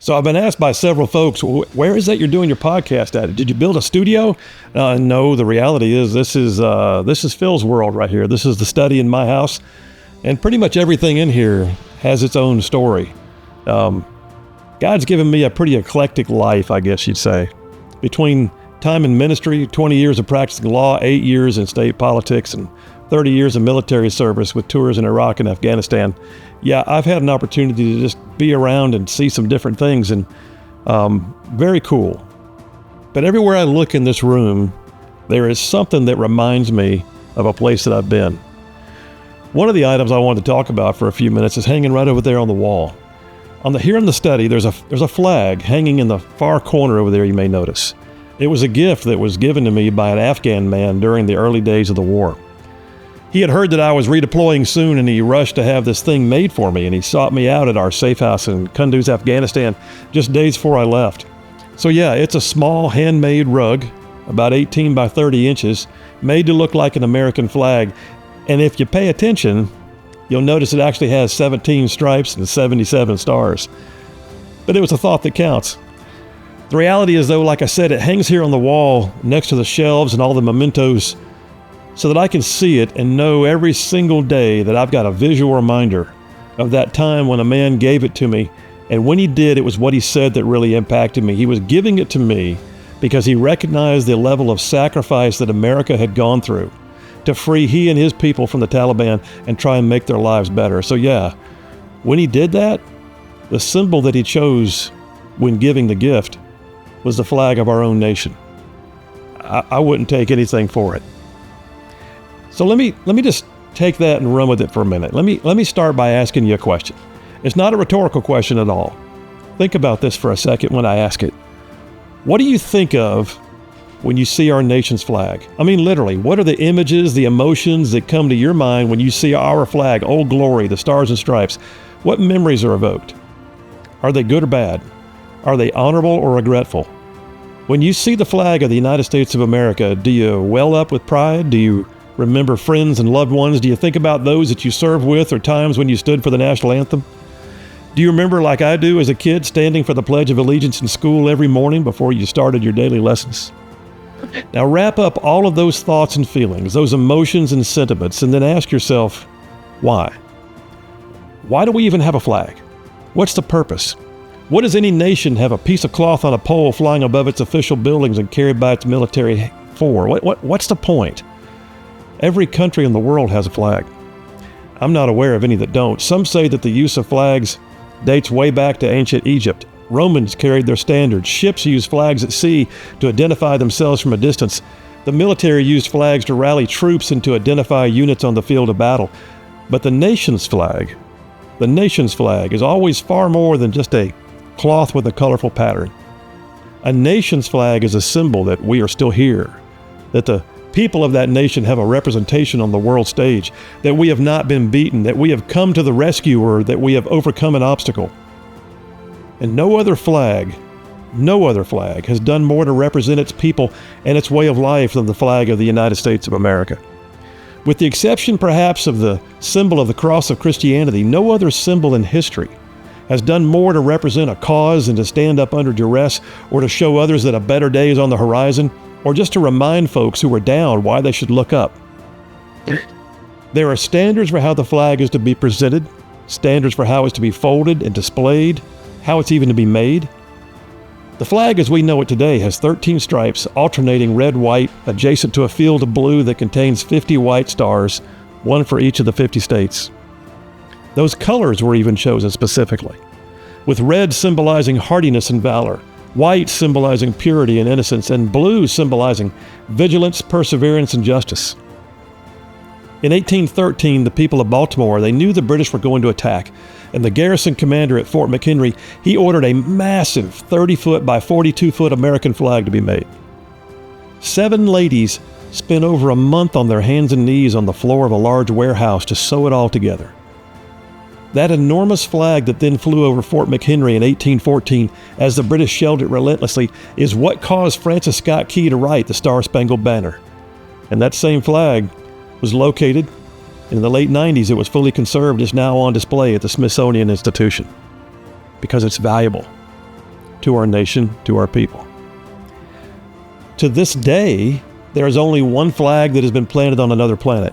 So I've been asked by several folks, where is that you're doing your podcast at? Did you build a studio? No, the reality is this is Phil's world right here. This is the study in my house, and pretty much everything in here has its own story. God's given me a pretty eclectic life, I guess you'd say. Between time in ministry, 20 years of practicing law, 8 years in state politics, and 30 years of military service with tours in Iraq and Afghanistan. Yeah, I've had an opportunity to just be around and see some different things, and very cool. But everywhere I look in this room, there is something that reminds me of a place that I've been. One of the items I wanted to talk about for a few minutes is hanging right over there on the wall. Here in the study, there's a flag hanging in the far corner over there, you may notice. It was a gift that was given to me by an Afghan man during the early days of the war. He had heard that I was redeploying soon, and he rushed to have this thing made for me, and he sought me out at our safe house in Kunduz, Afghanistan, just days before I left. So yeah, it's a small handmade rug, about 18 by 30 inches, made to look like an American flag. And if you pay attention, you'll notice it actually has 17 stripes and 77 stars. But it was a thought that counts. The reality is, though, like I said, it hangs here on the wall next to the shelves and all the mementos, so that I can see it and know every single day that I've got a visual reminder of that time when a man gave it to me. And when he did, it was what he said that really impacted me. He was giving it to me because he recognized the level of sacrifice that America had gone through to free he and his people from the Taliban and try and make their lives better. So yeah, when he did that, the symbol that he chose when giving the gift was the flag of our own nation. I wouldn't take anything for it. So let me just take that and run with it for a minute. Let me start by asking you a question. It's not a rhetorical question at all. Think about this for a second when I ask it. What do you think of when you see our nation's flag? I mean, literally, what are the images, the emotions that come to your mind when you see our flag, Old Glory, the Stars and Stripes? What memories are evoked? Are they good or bad? Are they honorable or regretful? When you see the flag of the United States of America, do you well up with pride? Do you remember friends and loved ones? Do you think about those that you served with or times when you stood for the national anthem? Do you remember, like I do as a kid, standing for the Pledge of Allegiance in school every morning before you started your daily lessons? Now wrap up all of those thoughts and feelings, those emotions and sentiments, and then ask yourself, why? Why do we even have a flag? What's the purpose? What does any nation have a piece of cloth on a pole flying above its official buildings and carried by its military for? What's the point? Every country in the world has a flag. I'm not aware of any that don't. Some say that the use of flags dates way back to ancient Egypt. Romans carried their standards. Ships used flags at sea to identify themselves from a distance. The military used flags to rally troops and to identify units on the field of battle. But the nation's flag is always far more than just a cloth with a colorful pattern. A nation's flag is a symbol that we are still here, that the people of that nation have a representation on the world stage, that we have not been beaten, that we have come to the rescue, or that we have overcome an obstacle. And no other flag has done more to represent its people and its way of life than the flag of the United States of America. With the exception perhaps of the symbol of the cross of Christianity, no other symbol in history has done more to represent a cause and to stand up under duress, or to show others that a better day is on the horizon, or just to remind folks who are down why they should look up. There are standards for how the flag is to be presented, standards for how it's to be folded and displayed, how it's even to be made. The flag as we know it today has 13 stripes alternating red-white adjacent to a field of blue that contains 50 white stars, one for each of the 50 states. Those colors were even chosen specifically, with red symbolizing hardiness and valor, white symbolizing purity and innocence, and blue symbolizing vigilance, perseverance, and justice. In 1813, the people of Baltimore, they knew the British were going to attack, and the garrison commander at Fort McHenry, he ordered a massive 30-foot by 42-foot American flag to be made. 7 ladies spent over a month on their hands and knees on the floor of a large warehouse to sew it all together. That enormous flag that then flew over Fort McHenry in 1814 as the British shelled it relentlessly is what caused Francis Scott Key to write the Star-Spangled Banner. And that same flag was located in the late 90s. It was fully conserved. It's now on display at the Smithsonian Institution because it's valuable. to our nation, to our people. To this day, there is only one flag that has been planted on another planet.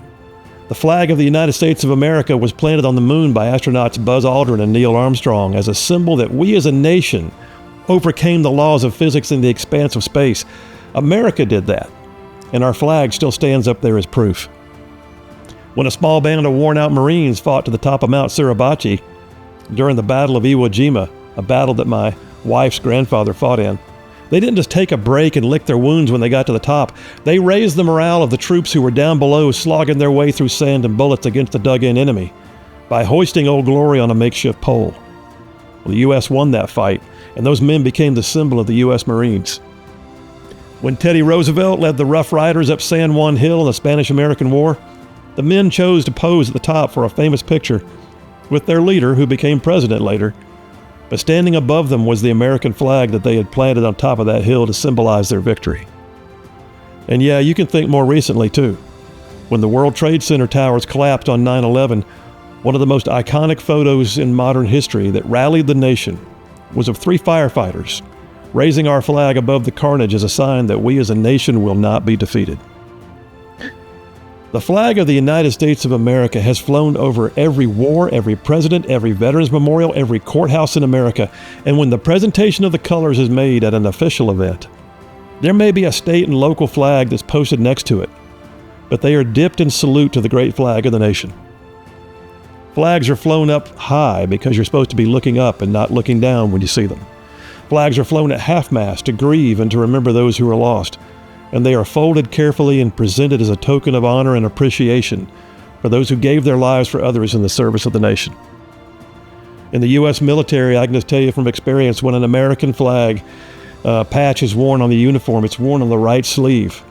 The flag of the United States of America was planted on the moon by astronauts Buzz Aldrin and Neil Armstrong as a symbol that we as a nation overcame the laws of physics in the expanse of space. America did that, and our flag still stands up there as proof. When a small band of worn-out Marines fought to the top of Mount Suribachi during the Battle of Iwo Jima, a battle that my wife's grandfather fought in, they didn't just take a break and lick their wounds when they got to the top. They raised the morale of the troops who were down below, slogging their way through sand and bullets against the dug-in enemy by hoisting Old Glory on a makeshift pole. Well, the U.S. won that fight, and those men became the symbol of the U.S. Marines. When Teddy Roosevelt led the Rough Riders up San Juan Hill in the Spanish-American War, the men chose to pose at the top for a famous picture with their leader, who became president later. But standing above them was the American flag that they had planted on top of that hill to symbolize their victory. And yeah, you can think more recently too. When the World Trade Center towers collapsed on 9/11, one of the most iconic photos in modern history that rallied the nation was of 3 firefighters raising our flag above the carnage as a sign that we as a nation will not be defeated. The flag of the United States of America has flown over every war, every president, every veterans memorial, every courthouse in America, and when the presentation of the colors is made at an official event, there may be a state and local flag that's posted next to it, but they are dipped in salute to the great flag of the nation. Flags are flown up high because you're supposed to be looking up and not looking down when you see them. Flags are flown at half-mast to grieve and to remember those who are lost, and they are folded carefully and presented as a token of honor and appreciation for those who gave their lives for others in the service of the nation. In the U.S. military, I can just tell you from experience, when an American flag patch is worn on the uniform, it's worn on the right sleeve,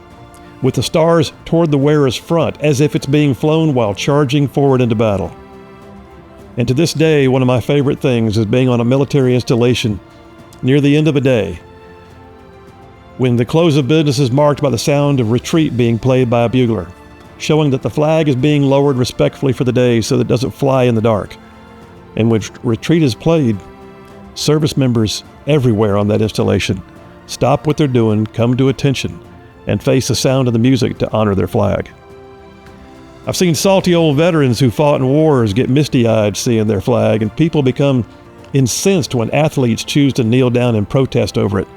with the stars toward the wearer's front, as if it's being flown while charging forward into battle. And to this day, one of my favorite things is being on a military installation near the end of a day, when the close of business is marked by the sound of retreat being played by a bugler, showing that the flag is being lowered respectfully for the day so that it doesn't fly in the dark. And when retreat is played, service members everywhere on that installation stop what they're doing, come to attention, and face the sound of the music to honor their flag. I've seen salty old veterans who fought in wars get misty-eyed seeing their flag, and people become incensed when athletes choose to kneel down and protest over it.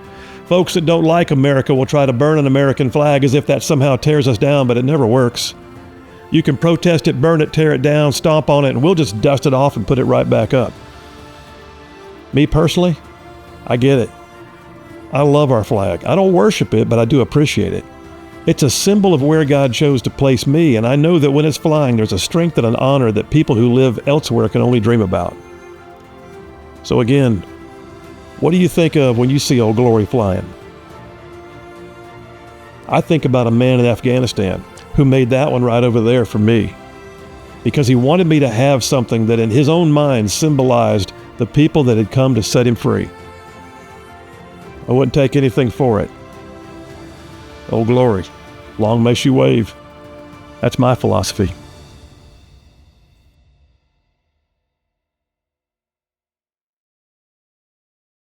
Folks that don't like America will try to burn an American flag as if that somehow tears us down, but it never works. You can protest it, burn it, tear it down, stomp on it, and we'll just dust it off and put it right back up. Me personally, I get it. I love our flag. I don't worship it, but I do appreciate it. It's a symbol of where God chose to place me, and I know that when it's flying, there's a strength and an honor that people who live elsewhere can only dream about. So again, what do you think of when you see Old Glory flying? I think about a man in Afghanistan who made that one right over there for me, because he wanted me to have something that in his own mind symbolized the people that had come to set him free. I wouldn't take anything for it. Old Glory, long may she wave. That's my philosophy.